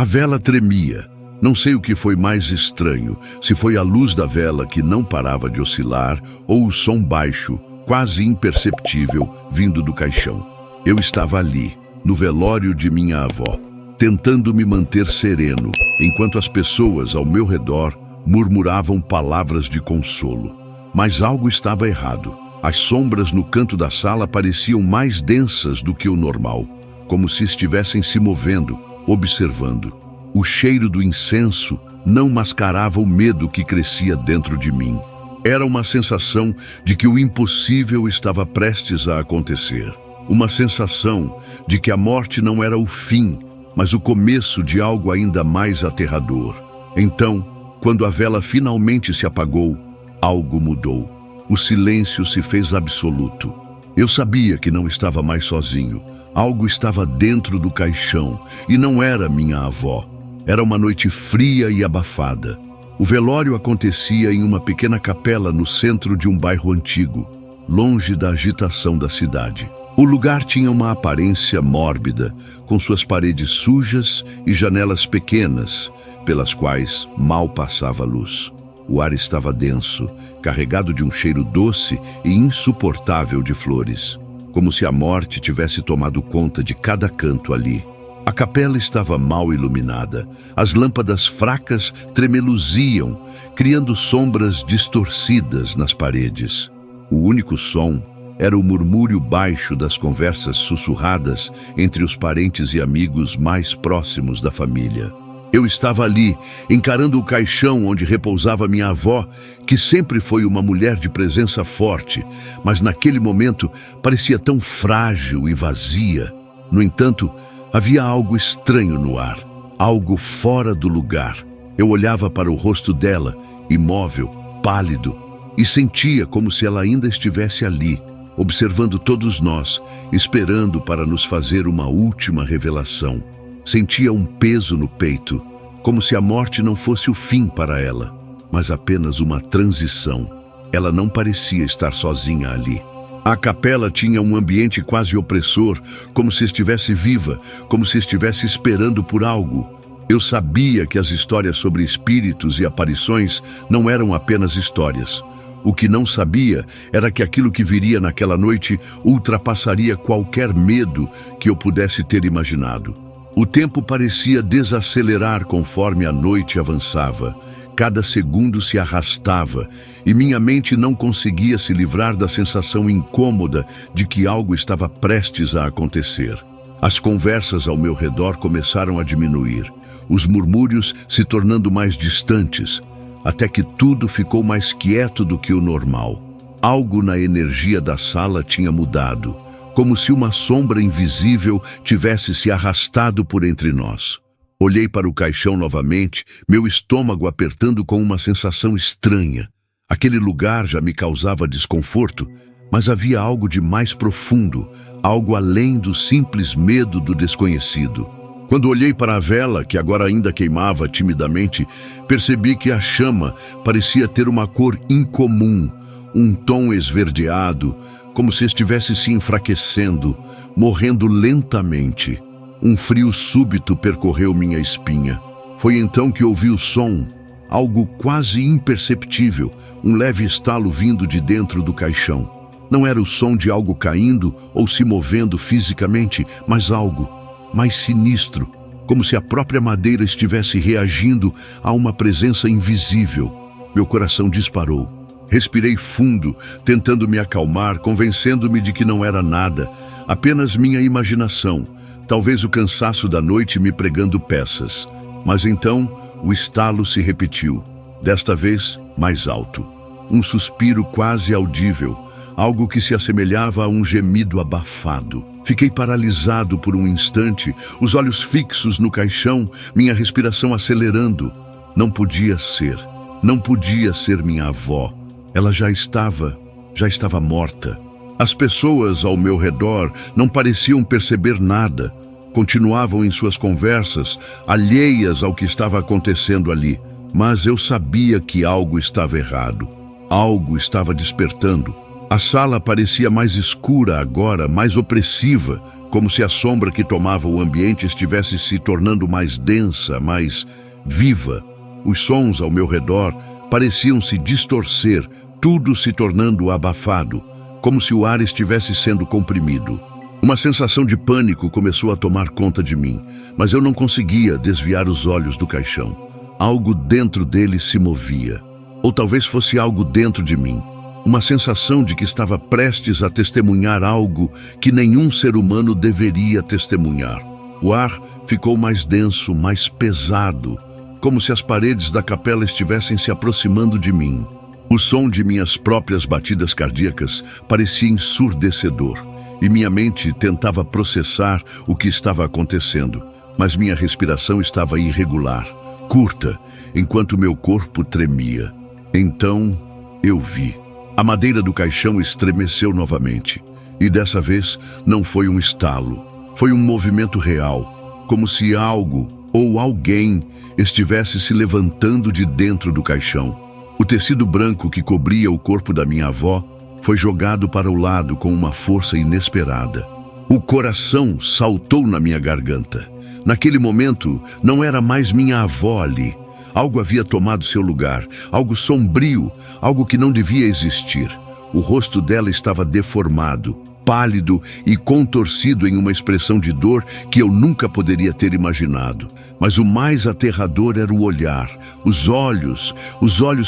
A vela tremia. Não sei o que foi mais estranho, se foi a luz da vela que não parava de oscilar ou o som baixo, quase imperceptível, vindo do caixão. Eu estava ali, no velório de minha avó, tentando me manter sereno, enquanto as pessoas ao meu redor murmuravam palavras de consolo. Mas algo estava errado. As sombras no canto da sala pareciam mais densas do que o normal, como se estivessem se movendo, observando. O cheiro do incenso não mascarava o medo que crescia dentro de mim. Era uma sensação de que o impossível estava prestes a acontecer. Uma sensação de que a morte não era o fim, mas o começo de algo ainda mais aterrador. Então, quando a vela finalmente se apagou, algo mudou. O silêncio se fez absoluto. Eu sabia que não estava mais sozinho. Algo estava dentro do caixão, e não era minha avó. Era uma noite fria e abafada. O velório acontecia em uma pequena capela no centro de um bairro antigo, longe da agitação da cidade. O lugar tinha uma aparência mórbida, com suas paredes sujas e janelas pequenas, pelas quais mal passava luz. O ar estava denso, carregado de um cheiro doce e insuportável de flores, como se a morte tivesse tomado conta de cada canto ali. A capela estava mal iluminada. As lâmpadas fracas tremeluziam, criando sombras distorcidas nas paredes. O único som era o murmúrio baixo das conversas sussurradas entre os parentes e amigos mais próximos da família. Eu estava ali, encarando o caixão onde repousava minha avó, que sempre foi uma mulher de presença forte, mas naquele momento parecia tão frágil e vazia. No entanto, havia algo estranho no ar, algo fora do lugar. Eu olhava para o rosto dela, imóvel, pálido, e sentia como se ela ainda estivesse ali, observando todos nós, esperando para nos fazer uma última revelação. Sentia um peso no peito, como se a morte não fosse o fim para ela, mas apenas uma transição. Ela não parecia estar sozinha ali. A capela tinha um ambiente quase opressor, como se estivesse viva, como se estivesse esperando por algo. Eu sabia que as histórias sobre espíritos e aparições não eram apenas histórias. O que não sabia era que aquilo que viria naquela noite ultrapassaria qualquer medo que eu pudesse ter imaginado. O tempo parecia desacelerar conforme a noite avançava. Cada segundo se arrastava e minha mente não conseguia se livrar da sensação incômoda de que algo estava prestes a acontecer. As conversas ao meu redor começaram a diminuir, os murmúrios se tornando mais distantes, até que tudo ficou mais quieto do que o normal. Algo na energia da sala tinha mudado, como se uma sombra invisível tivesse se arrastado por entre nós. Olhei para o caixão novamente, meu estômago apertando com uma sensação estranha. Aquele lugar já me causava desconforto, mas havia algo de mais profundo, algo além do simples medo do desconhecido. Quando olhei para a vela, que agora ainda queimava timidamente, percebi que a chama parecia ter uma cor incomum, um tom esverdeado, como se estivesse se enfraquecendo, morrendo lentamente. Um frio súbito percorreu minha espinha. Foi então que ouvi o som, algo quase imperceptível, um leve estalo vindo de dentro do caixão. Não era o som de algo caindo ou se movendo fisicamente, mas algo mais sinistro, como se a própria madeira estivesse reagindo a uma presença invisível. Meu coração disparou. Respirei fundo, tentando me acalmar, convencendo-me de que não era nada, apenas minha imaginação, talvez o cansaço da noite me pregando peças. Mas então, o estalo se repetiu, desta vez mais alto. Um suspiro quase audível, algo que se assemelhava a um gemido abafado. Fiquei paralisado por um instante, os olhos fixos no caixão, minha respiração acelerando. Não podia ser minha avó. Ela já estava morta. As pessoas ao meu redor não pareciam perceber nada. Continuavam em suas conversas, alheias ao que estava acontecendo ali. Mas eu sabia que algo estava errado. Algo estava despertando. A sala parecia mais escura agora, mais opressiva, como se a sombra que tomava o ambiente estivesse se tornando mais densa, mais viva. Os sons ao meu redor pareciam se distorcer, tudo se tornando abafado, como se o ar estivesse sendo comprimido. Uma sensação de pânico começou a tomar conta de mim, mas eu não conseguia desviar os olhos do caixão. Algo dentro dele se movia. Ou talvez fosse algo dentro de mim. Uma sensação de que estava prestes a testemunhar algo que nenhum ser humano deveria testemunhar. O ar ficou mais denso, mais pesado, como se as paredes da capela estivessem se aproximando de mim. O som de minhas próprias batidas cardíacas parecia ensurdecedor, e minha mente tentava processar o que estava acontecendo, mas minha respiração estava irregular, curta, enquanto meu corpo tremia. Então, eu vi. A madeira do caixão estremeceu novamente, e dessa vez não foi um estalo, foi um movimento real, como se algo ou alguém estivesse se levantando de dentro do caixão. O tecido branco que cobria o corpo da minha avó foi jogado para o lado com uma força inesperada. O coração saltou na minha garganta. Naquele momento, não era mais minha avó ali. Algo havia tomado seu lugar, algo sombrio, algo que não devia existir. O rosto dela estava deformado, pálido e contorcido em uma expressão de dor que eu nunca poderia ter imaginado. Mas o mais aterrador era o olhar. Os olhos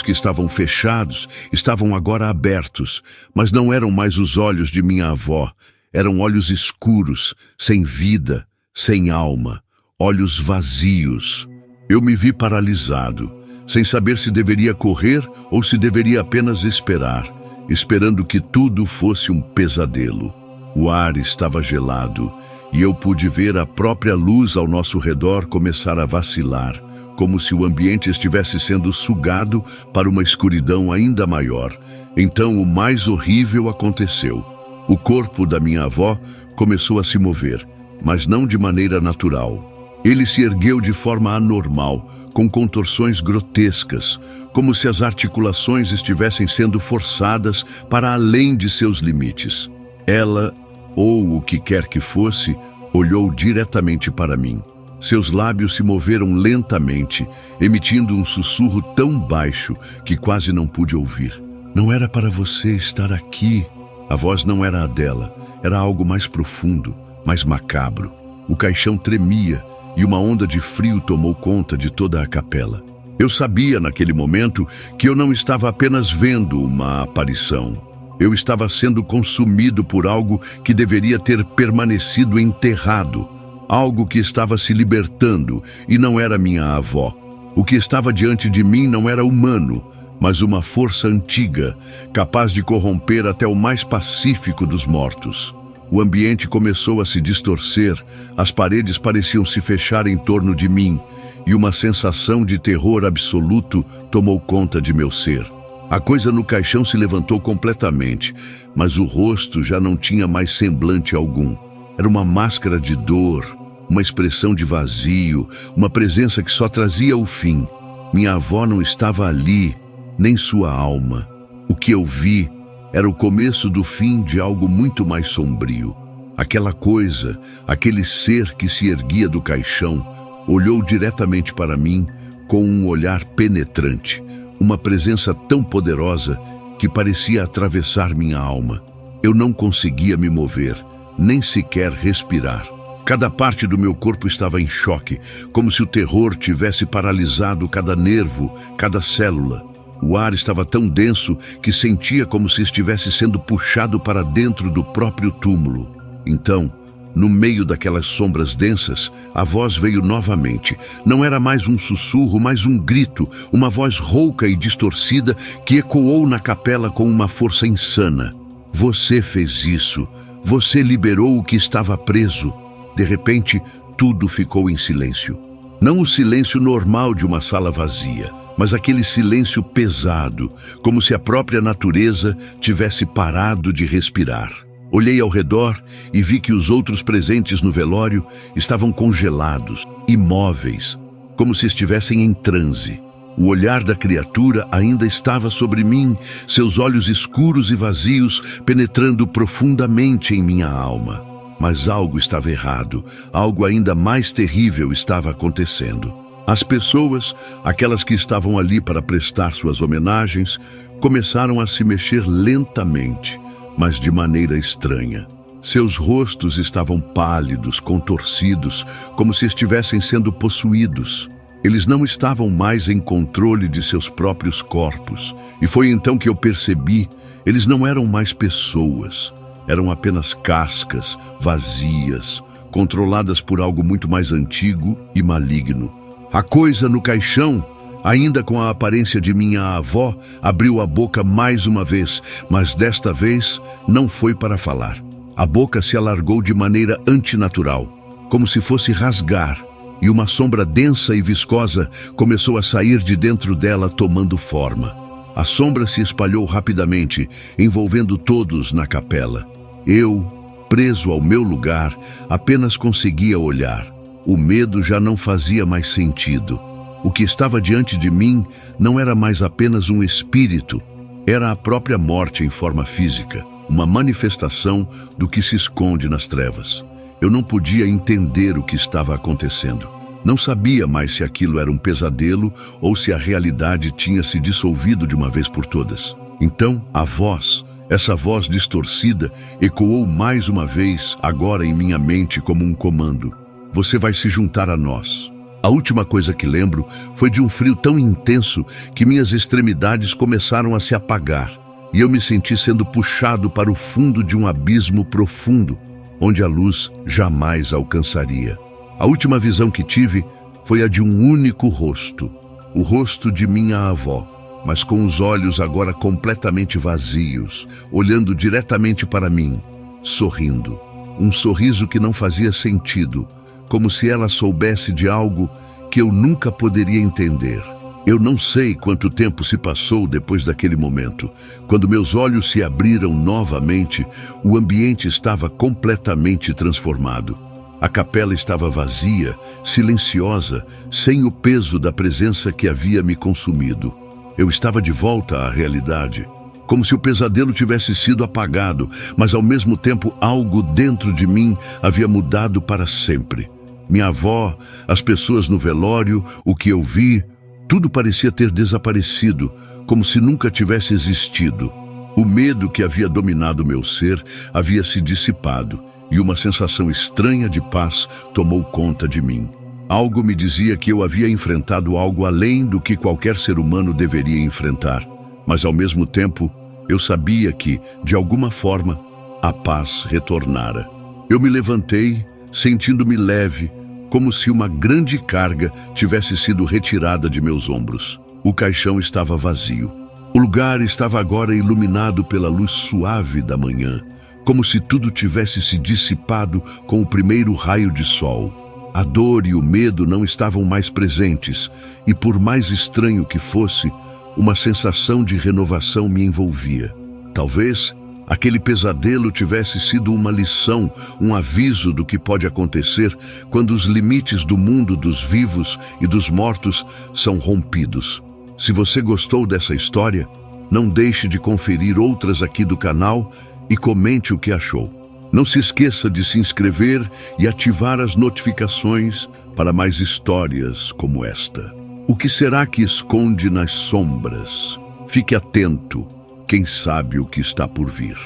que estavam fechados, estavam agora abertos, mas não eram mais os olhos de minha avó. Eram olhos escuros, sem vida, sem alma, olhos vazios. Eu me vi paralisado, sem saber se deveria correr ou se deveria apenas esperar, esperando que tudo fosse um pesadelo. O ar estava gelado e eu pude ver a própria luz ao nosso redor começar a vacilar, como se o ambiente estivesse sendo sugado para uma escuridão ainda maior. Então o mais horrível aconteceu. O corpo da minha avó começou a se mover, mas não de maneira natural. Ele se ergueu de forma anormal, com contorções grotescas, como se as articulações estivessem sendo forçadas para além de seus limites. Ela, ou o que quer que fosse, olhou diretamente para mim. Seus lábios se moveram lentamente, emitindo um sussurro tão baixo que quase não pude ouvir. Não era para você estar aqui. A voz não era a dela, era algo mais profundo, mais macabro. O caixão tremia, e uma onda de frio tomou conta de toda a capela. Eu sabia naquele momento que eu não estava apenas vendo uma aparição. Eu estava sendo consumido por algo que deveria ter permanecido enterrado. Algo que estava se libertando e não era minha avó. O que estava diante de mim não era humano, mas uma força antiga, capaz de corromper até o mais pacífico dos mortos. O ambiente começou a se distorcer, as paredes pareciam se fechar em torno de mim, e uma sensação de terror absoluto tomou conta de meu ser. A coisa no caixão se levantou completamente, mas o rosto já não tinha mais semblante algum. Era uma máscara de dor, uma expressão de vazio, uma presença que só trazia o fim. Minha avó não estava ali, nem sua alma. O que eu vi era o começo do fim de algo muito mais sombrio. Aquela coisa, aquele ser que se erguia do caixão, olhou diretamente para mim com um olhar penetrante, uma presença tão poderosa que parecia atravessar minha alma. Eu não conseguia me mover, nem sequer respirar. Cada parte do meu corpo estava em choque, como se o terror tivesse paralisado cada nervo, cada célula. O ar estava tão denso que sentia como se estivesse sendo puxado para dentro do próprio túmulo. Então, no meio daquelas sombras densas, a voz veio novamente. Não era mais um sussurro, mas um grito, uma voz rouca e distorcida que ecoou na capela com uma força insana. Você fez isso. Você liberou o que estava preso. De repente, tudo ficou em silêncio. Não o silêncio normal de uma sala vazia, mas aquele silêncio pesado, como se a própria natureza tivesse parado de respirar. Olhei ao redor e vi que os outros presentes no velório estavam congelados, imóveis, como se estivessem em transe. O olhar da criatura ainda estava sobre mim, seus olhos escuros e vazios penetrando profundamente em minha alma. Mas algo estava errado, algo ainda mais terrível estava acontecendo. As pessoas, aquelas que estavam ali para prestar suas homenagens, começaram a se mexer lentamente, mas de maneira estranha. Seus rostos estavam pálidos, contorcidos, como se estivessem sendo possuídos. Eles não estavam mais em controle de seus próprios corpos. E foi então que eu percebi, eles não eram mais pessoas. Eram apenas cascas, vazias, controladas por algo muito mais antigo e maligno. A coisa no caixão, ainda com a aparência de minha avó, abriu a boca mais uma vez, mas desta vez não foi para falar. A boca se alargou de maneira antinatural, como se fosse rasgar, e uma sombra densa e viscosa começou a sair de dentro dela, tomando forma. A sombra se espalhou rapidamente, envolvendo todos na capela. Eu, preso ao meu lugar, apenas conseguia olhar. O medo já não fazia mais sentido. O que estava diante de mim não era mais apenas um espírito, era a própria morte em forma física, uma manifestação do que se esconde nas trevas. Eu não podia entender o que estava acontecendo. Não sabia mais se aquilo era um pesadelo ou se a realidade tinha se dissolvido de uma vez por todas. Então, a voz, essa voz distorcida, ecoou mais uma vez, agora em minha mente como um comando. Você vai se juntar a nós. A última coisa que lembro foi de um frio tão intenso que minhas extremidades começaram a se apagar e eu me senti sendo puxado para o fundo de um abismo profundo, onde a luz jamais alcançaria. A última visão que tive foi a de um único rosto, o rosto de minha avó, mas com os olhos agora completamente vazios, olhando diretamente para mim, sorrindo. Um sorriso que não fazia sentido, como se ela soubesse de algo que eu nunca poderia entender. Eu não sei quanto tempo se passou depois daquele momento. Quando meus olhos se abriram novamente, o ambiente estava completamente transformado. A capela estava vazia, silenciosa, sem o peso da presença que havia me consumido. Eu estava de volta à realidade, como se o pesadelo tivesse sido apagado, mas ao mesmo tempo algo dentro de mim havia mudado para sempre. Minha avó, as pessoas no velório, o que eu vi, tudo parecia ter desaparecido, como se nunca tivesse existido. O medo que havia dominado meu ser havia se dissipado, e uma sensação estranha de paz tomou conta de mim. Algo me dizia que eu havia enfrentado algo além do que qualquer ser humano deveria enfrentar, mas ao mesmo tempo, eu sabia que, de alguma forma, a paz retornara. Eu me levantei, sentindo-me leve, como se uma grande carga tivesse sido retirada de meus ombros. O caixão estava vazio. O lugar estava agora iluminado pela luz suave da manhã, como se tudo tivesse se dissipado com o primeiro raio de sol. A dor e o medo não estavam mais presentes, e por mais estranho que fosse, uma sensação de renovação me envolvia. Talvez aquele pesadelo tivesse sido uma lição, um aviso do que pode acontecer quando os limites do mundo dos vivos e dos mortos são rompidos. Se você gostou dessa história, não deixe de conferir outras aqui do canal e comente o que achou. Não se esqueça de se inscrever e ativar as notificações para mais histórias como esta. O que será que esconde nas sombras? Fique atento. Quem sabe o que está por vir.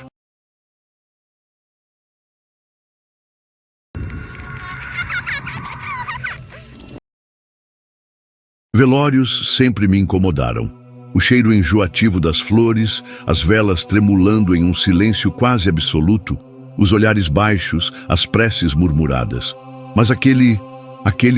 Velórios sempre me incomodaram. O cheiro enjoativo das flores, as velas tremulando em um silêncio quase absoluto, os olhares baixos, as preces murmuradas. Mas aquele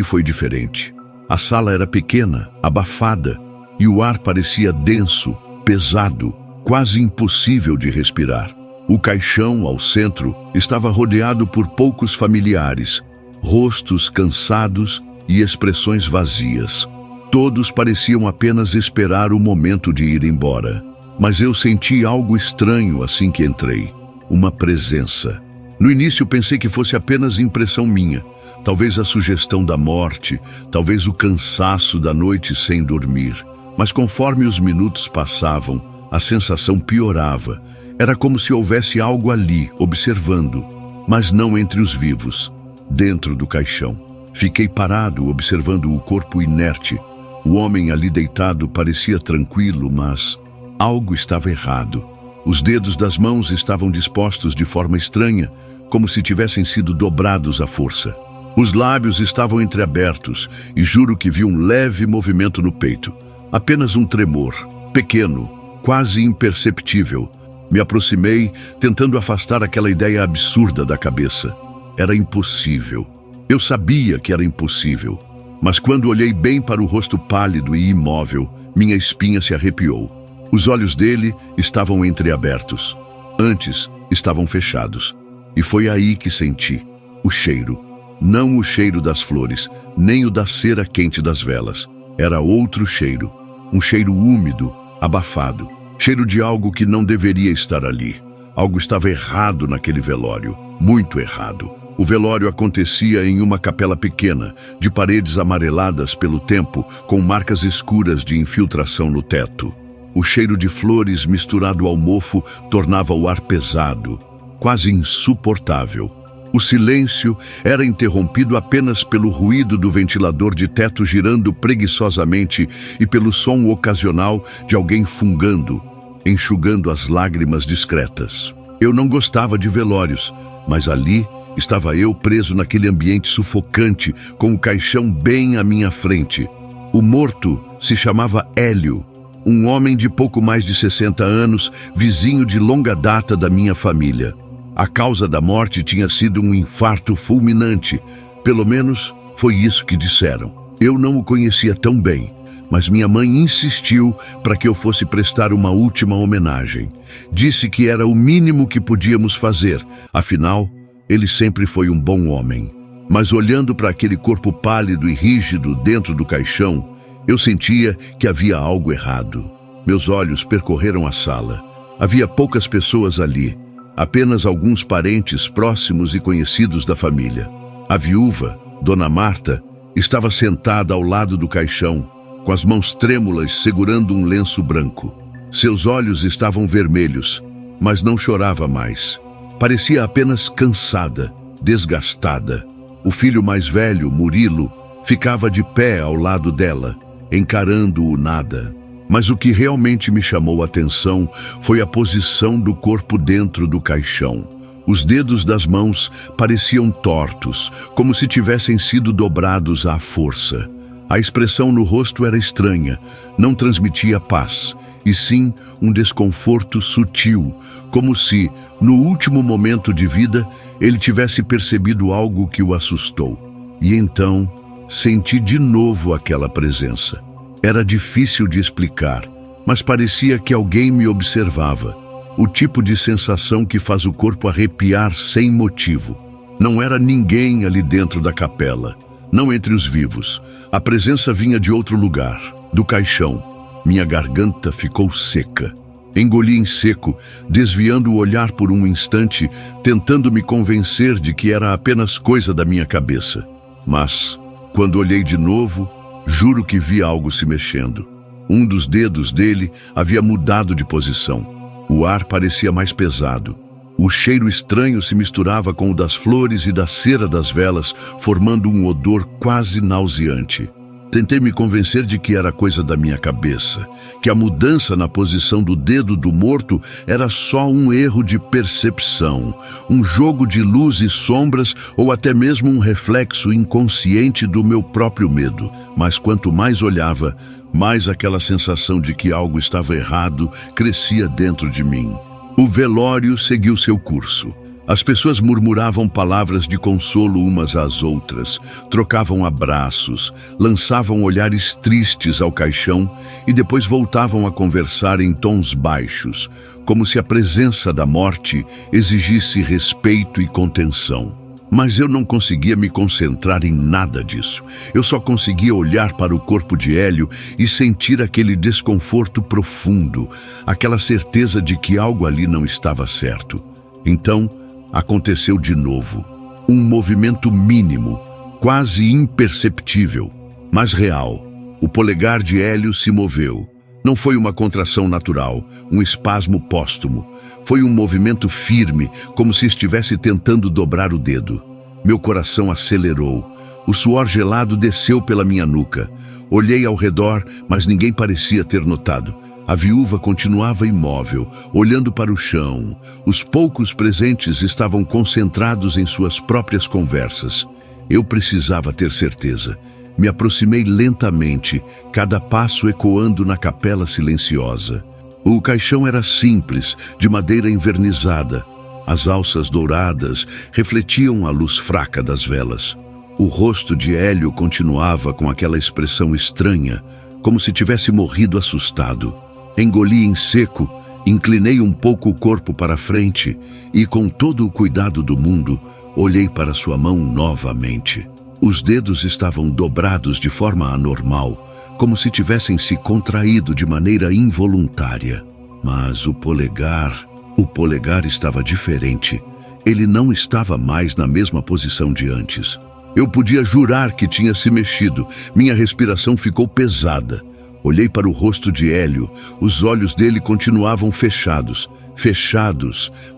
foi diferente. A sala era pequena, abafada, e o ar parecia denso, pesado, quase impossível de respirar. O caixão, ao centro, estava rodeado por poucos familiares, rostos cansados e expressões vazias. Todos pareciam apenas esperar o momento de ir embora. Mas eu senti algo estranho assim que entrei. Uma presença. No início pensei que fosse apenas impressão minha. Talvez a sugestão da morte, talvez o cansaço da noite sem dormir. Mas conforme os minutos passavam, a sensação piorava. Era como se houvesse algo ali, observando. mas não entre os vivos, dentro do caixão. Fiquei parado, observando o corpo inerte. O homem ali deitado parecia tranquilo, mas algo estava errado. Os dedos das mãos estavam dispostos de forma estranha, como se tivessem sido dobrados à força. Os lábios estavam entreabertos e juro que vi um leve movimento no peito. Apenas um tremor, pequeno, quase imperceptível. Me aproximei, tentando afastar aquela ideia absurda da cabeça. Era impossível. Eu sabia que era impossível. Mas quando olhei bem para o rosto pálido e imóvel, minha espinha se arrepiou. Os olhos dele estavam entreabertos. Antes, estavam fechados. E foi aí que senti o cheiro. Não o cheiro das flores, nem o da cera quente das velas. Era outro cheiro. Um cheiro úmido, abafado. Cheiro de algo que não deveria estar ali. Algo estava errado naquele velório. Muito errado. O velório acontecia em uma capela pequena, de paredes amareladas pelo tempo, com marcas escuras de infiltração no teto. O cheiro de flores misturado ao mofo tornava o ar pesado, quase insuportável. O silêncio era interrompido apenas pelo ruído do ventilador de teto girando preguiçosamente e pelo som ocasional de alguém fungando, enxugando as lágrimas discretas. Eu não gostava de velórios, mas ali estava eu preso naquele ambiente sufocante, com o caixão bem à minha frente. O morto se chamava Hélio, um homem de pouco mais de 60 anos, vizinho de longa data da minha família. A causa da morte tinha sido um infarto fulminante. Pelo menos foi isso que disseram. Eu não o conhecia tão bem, mas minha mãe insistiu para que eu fosse prestar uma última homenagem. Disse que era o mínimo que podíamos fazer, afinal, ele sempre foi um bom homem. Mas olhando para aquele corpo pálido e rígido dentro do caixão, eu sentia que havia algo errado. Meus olhos percorreram a sala. Havia poucas pessoas ali, apenas alguns parentes próximos e conhecidos da família. A viúva, Dona Marta, estava sentada ao lado do caixão, com as mãos trêmulas segurando um lenço branco. Seus olhos estavam vermelhos, mas não chorava mais. Parecia apenas cansada, desgastada. O filho mais velho, Murilo, ficava de pé ao lado dela, encarando o nada. Mas o que realmente me chamou a atenção foi a posição do corpo dentro do caixão. Os dedos das mãos pareciam tortos, como se tivessem sido dobrados à força. A expressão no rosto era estranha, não transmitia paz, e sim um desconforto sutil, como se, no último momento de vida, ele tivesse percebido algo que o assustou. E então, senti de novo aquela presença. Era difícil de explicar, mas parecia que alguém me observava. O tipo de sensação que faz o corpo arrepiar sem motivo. Não era ninguém ali dentro da capela, não entre os vivos. A presença vinha de outro lugar, do caixão. Minha garganta ficou seca. Engoli em seco, desviando o olhar por um instante, tentando me convencer de que era apenas coisa da minha cabeça. Mas, quando olhei de novo, juro que vi algo se mexendo. Um dos dedos dele havia mudado de posição. O ar parecia mais pesado. O cheiro estranho se misturava com o das flores e da cera das velas, formando um odor quase nauseante. Tentei me convencer de que era coisa da minha cabeça, que a mudança na posição do dedo do morto era só um erro de percepção, um jogo de luz e sombras ou até mesmo um reflexo inconsciente do meu próprio medo. Mas quanto mais olhava, mais aquela sensação de que algo estava errado crescia dentro de mim. O velório seguiu seu curso. As pessoas murmuravam palavras de consolo umas às outras, trocavam abraços, lançavam olhares tristes ao caixão e depois voltavam a conversar em tons baixos, como se a presença da morte exigisse respeito e contenção. Mas eu não conseguia me concentrar em nada disso. Eu só conseguia olhar para o corpo de Hélio e sentir aquele desconforto profundo, aquela certeza de que algo ali não estava certo. Então, aconteceu de novo. Um movimento mínimo, quase imperceptível, mas real. O polegar de Hélio se moveu. Não foi uma contração natural, um espasmo póstumo. Foi um movimento firme, como se estivesse tentando dobrar o dedo. Meu coração acelerou. O suor gelado desceu pela minha nuca. Olhei ao redor, mas ninguém parecia ter notado. A viúva continuava imóvel, olhando para o chão. Os poucos presentes estavam concentrados em suas próprias conversas. Eu precisava ter certeza. Me aproximei lentamente, cada passo ecoando na capela silenciosa. O caixão era simples, de madeira envernizada. As alças douradas refletiam a luz fraca das velas. O rosto de Hélio continuava com aquela expressão estranha, como se tivesse morrido assustado. Engoli em seco, inclinei um pouco o corpo para frente e, com todo o cuidado do mundo, olhei para sua mão novamente. Os dedos estavam dobrados de forma anormal, como se tivessem se contraído de maneira involuntária. Mas o polegar estava diferente. Ele não estava mais na mesma posição de antes. Eu podia jurar que tinha se mexido. Minha respiração ficou pesada. Olhei para o rosto de Hélio. Os olhos dele continuavam fechados.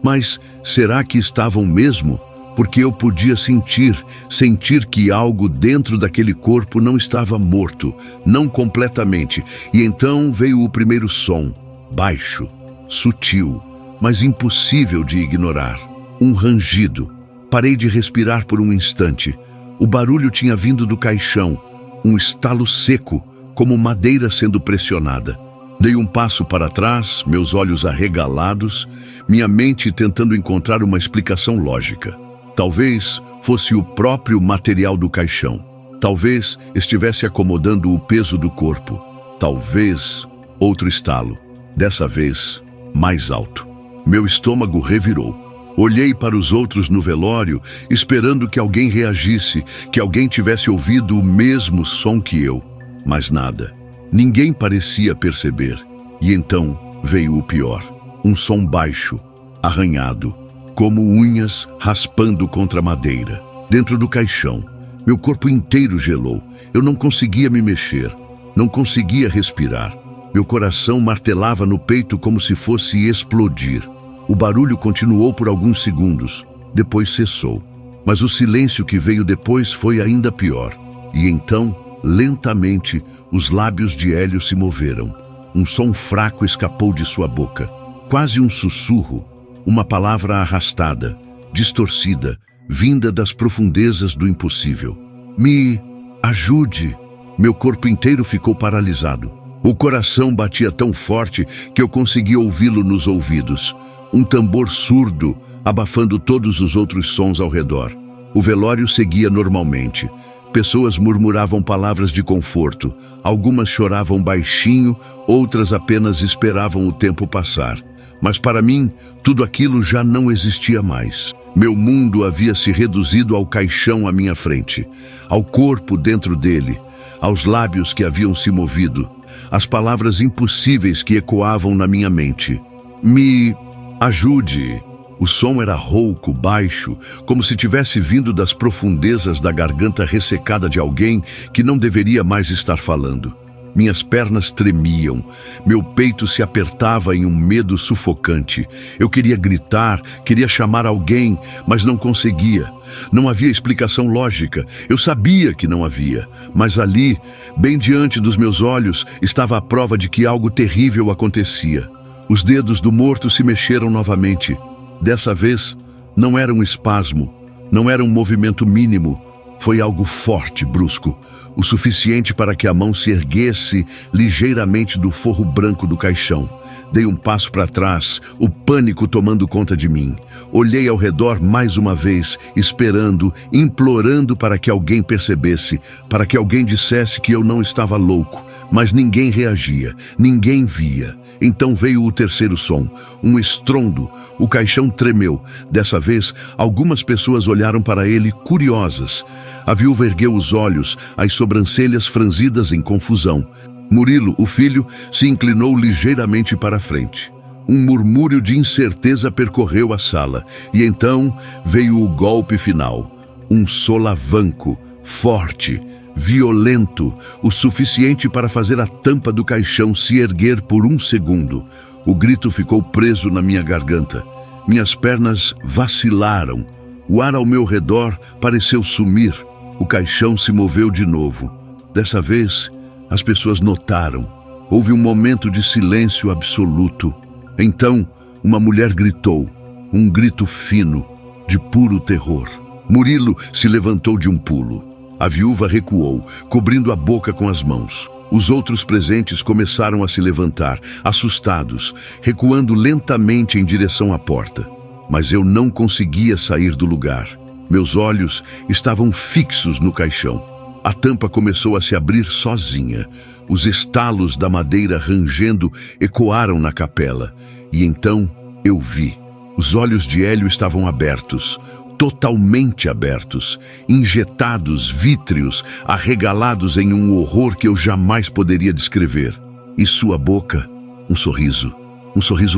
Mas será que estavam mesmo? Porque eu podia sentir que algo dentro daquele corpo não estava morto, não completamente. E então veio o primeiro som, baixo, sutil, mas impossível de ignorar. Um rangido. Parei de respirar por um instante. O barulho tinha vindo do caixão, um estalo seco, como madeira sendo pressionada. Dei um passo para trás, meus olhos arregalados, minha mente tentando encontrar uma explicação lógica. Talvez fosse o próprio material do caixão. Talvez estivesse acomodando o peso do corpo. Talvez outro estalo. Dessa vez, mais alto. Meu estômago revirou. Olhei para os outros no velório, esperando que alguém reagisse, que alguém tivesse ouvido o mesmo som que eu. Mas nada. Ninguém parecia perceber. E então veio o pior. Um som baixo, arranhado, como unhas raspando contra a madeira. Dentro do caixão, meu corpo inteiro gelou. Eu não conseguia me mexer, não conseguia respirar. Meu coração martelava no peito como se fosse explodir. O barulho continuou por alguns segundos, depois cessou. Mas o silêncio que veio depois foi ainda pior. E então, lentamente, os lábios de Hélio se moveram. Um som fraco escapou de sua boca, quase um sussurro. Uma palavra arrastada, distorcida, vinda das profundezas do impossível. Me ajude! Meu corpo inteiro ficou paralisado. O coração batia tão forte que eu conseguia ouvi-lo nos ouvidos. Um tambor surdo, abafando todos os outros sons ao redor. O velório seguia normalmente. Pessoas murmuravam palavras de conforto. Algumas choravam baixinho, outras apenas esperavam o tempo passar. Mas para mim, tudo aquilo já não existia mais. Meu mundo havia se reduzido ao caixão à minha frente, ao corpo dentro dele, aos lábios que haviam se movido, às palavras impossíveis que ecoavam na minha mente. Me ajude! O som era rouco, baixo, como se tivesse vindo das profundezas da garganta ressecada de alguém que não deveria mais estar falando. Minhas pernas tremiam, meu peito se apertava em um medo sufocante. Eu queria gritar, queria chamar alguém, mas não conseguia. Não havia explicação lógica, eu sabia que não havia. Mas ali, bem diante dos meus olhos, estava a prova de que algo terrível acontecia. Os dedos do morto se mexeram novamente. Dessa vez, não era um espasmo, não era um movimento mínimo. Foi algo forte, brusco, o suficiente para que a mão se erguesse ligeiramente do forro branco do caixão. Dei um passo para trás, o pânico tomando conta de mim. Olhei ao redor mais uma vez, esperando, implorando para que alguém percebesse, para que alguém dissesse que eu não estava louco. Mas ninguém reagia, ninguém via. Então veio o terceiro som, um estrondo. O caixão tremeu. Dessa vez, algumas pessoas olharam para ele curiosas. A viúva ergueu os olhos, as sobrancelhas franzidas em confusão. Murilo, o filho, se inclinou ligeiramente para a frente. Um murmúrio de incerteza percorreu a sala. E então veio o golpe final. Um solavanco, forte, violento, o suficiente para fazer a tampa do caixão se erguer por um segundo. O grito ficou preso na minha garganta. Minhas pernas vacilaram. O ar ao meu redor pareceu sumir. O caixão se moveu de novo. Dessa vez, as pessoas notaram. Houve um momento de silêncio absoluto. Então, uma mulher gritou, um grito fino, de puro terror. Murilo se levantou de um pulo. A viúva recuou, cobrindo a boca com as mãos. Os outros presentes começaram a se levantar, assustados, recuando lentamente em direção à porta. Mas eu não conseguia sair do lugar. Meus olhos estavam fixos no caixão. A tampa começou a se abrir sozinha. Os estalos da madeira rangendo ecoaram na capela. E então eu vi. Os olhos de Hélio estavam abertos, totalmente abertos, injetados, vítreos, arregalados em um horror que eu jamais poderia descrever. E sua boca, um sorriso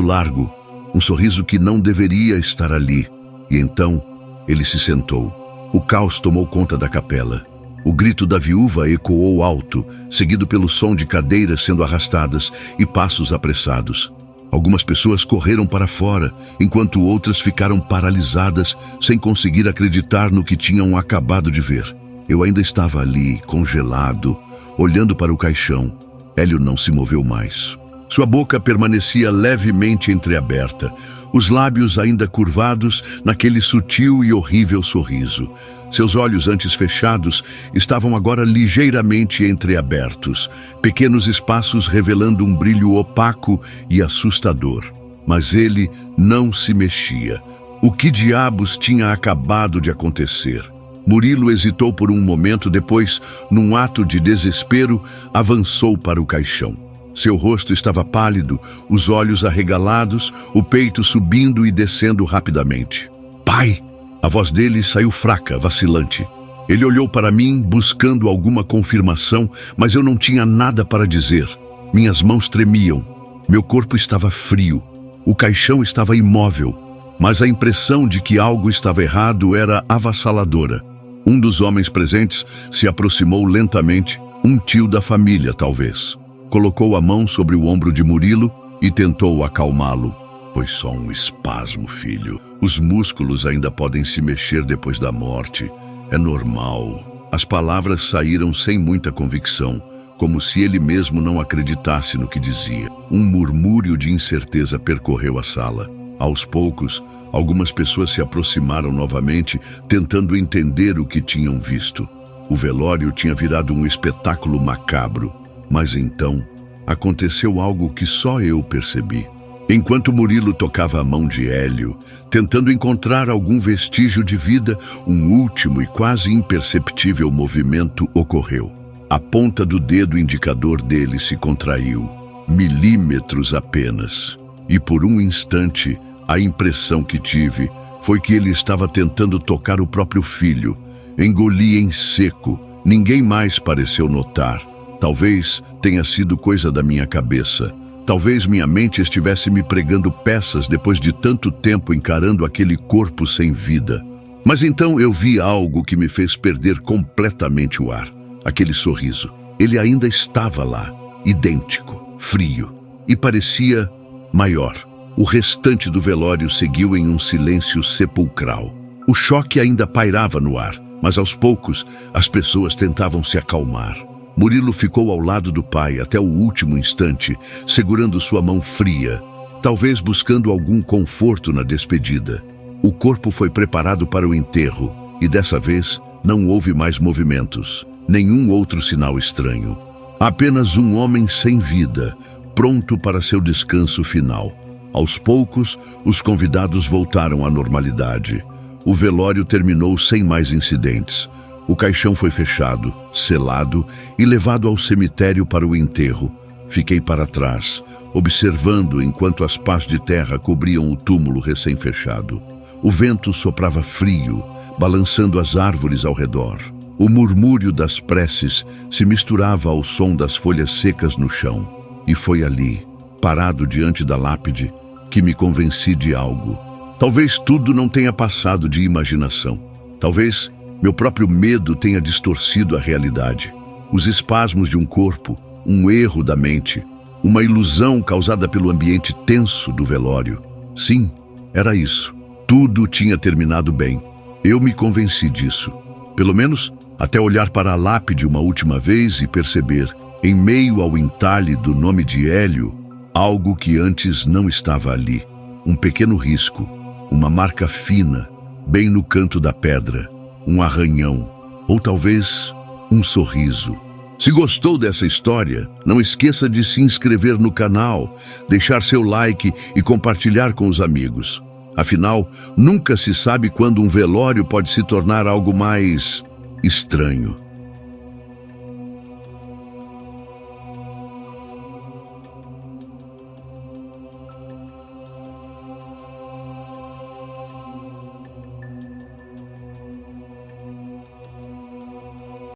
largo, um sorriso que não deveria estar ali. E então ele se sentou. O caos tomou conta da capela. O grito da viúva ecoou alto, seguido pelo som de cadeiras sendo arrastadas e passos apressados. Algumas pessoas correram para fora, enquanto outras ficaram paralisadas, sem conseguir acreditar no que tinham acabado de ver. Eu ainda estava ali, congelado, olhando para o caixão. Hélio não se moveu mais. Sua boca permanecia levemente entreaberta, os lábios ainda curvados naquele sutil e horrível sorriso. Seus olhos, antes fechados, estavam agora ligeiramente entreabertos, pequenos espaços revelando um brilho opaco e assustador. Mas ele não se mexia. O que diabos tinha acabado de acontecer? Murilo hesitou por um momento, depois, num ato de desespero, avançou para o caixão. Seu rosto estava pálido, os olhos arregalados, o peito subindo e descendo rapidamente. "Pai!" A voz dele saiu fraca, vacilante. Ele olhou para mim, buscando alguma confirmação, mas eu não tinha nada para dizer. Minhas mãos tremiam. Meu corpo estava frio. O caixão estava imóvel, mas a impressão de que algo estava errado era avassaladora. Um dos homens presentes se aproximou lentamente, um tio da família, talvez. Colocou a mão sobre o ombro de Murilo e tentou acalmá-lo. "Foi só um espasmo, filho. Os músculos ainda podem se mexer depois da morte. É normal." As palavras saíram sem muita convicção, como se ele mesmo não acreditasse no que dizia. Um murmúrio de incerteza percorreu a sala. Aos poucos, algumas pessoas se aproximaram novamente, tentando entender o que tinham visto. O velório tinha virado um espetáculo macabro. Mas então, aconteceu algo que só eu percebi. Enquanto Murilo tocava a mão de Hélio, tentando encontrar algum vestígio de vida, um último e quase imperceptível movimento ocorreu. A ponta do dedo indicador dele se contraiu, milímetros apenas. E por um instante, a impressão que tive foi que ele estava tentando tocar o próprio filho. Engoli em seco, ninguém mais pareceu notar. Talvez tenha sido coisa da minha cabeça. Talvez minha mente estivesse me pregando peças depois de tanto tempo encarando aquele corpo sem vida. Mas então eu vi algo que me fez perder completamente o ar. Aquele sorriso. Ele ainda estava lá, idêntico, frio, e parecia maior. O restante do velório seguiu em um silêncio sepulcral. O choque ainda pairava no ar, mas aos poucos as pessoas tentavam se acalmar. Murilo ficou ao lado do pai até o último instante, segurando sua mão fria, talvez buscando algum conforto na despedida. O corpo foi preparado para o enterro, e dessa vez não houve mais movimentos, nenhum outro sinal estranho. Apenas um homem sem vida, pronto para seu descanso final. Aos poucos, os convidados voltaram à normalidade. O velório terminou sem mais incidentes. O caixão foi fechado, selado e levado ao cemitério para o enterro. Fiquei para trás, observando enquanto as pás de terra cobriam o túmulo recém-fechado. O vento soprava frio, balançando as árvores ao redor. O murmúrio das preces se misturava ao som das folhas secas no chão. E foi ali, parado diante da lápide, que me convenci de algo. Talvez tudo não tenha passado de imaginação. Talvez meu próprio medo tenha distorcido a realidade. Os espasmos de um corpo, um erro da mente, uma ilusão causada pelo ambiente tenso do velório. Sim, era isso. Tudo tinha terminado bem. Eu me convenci disso. Pelo menos até olhar para a lápide uma última vez e perceber, em meio ao entalhe do nome de Hélio, algo que antes não estava ali. Um pequeno risco, uma marca fina, bem no canto da pedra, um arranhão, ou talvez um sorriso. Se gostou dessa história, não esqueça de se inscrever no canal, deixar seu like e compartilhar com os amigos. Afinal, nunca se sabe quando um velório pode se tornar algo mais estranho.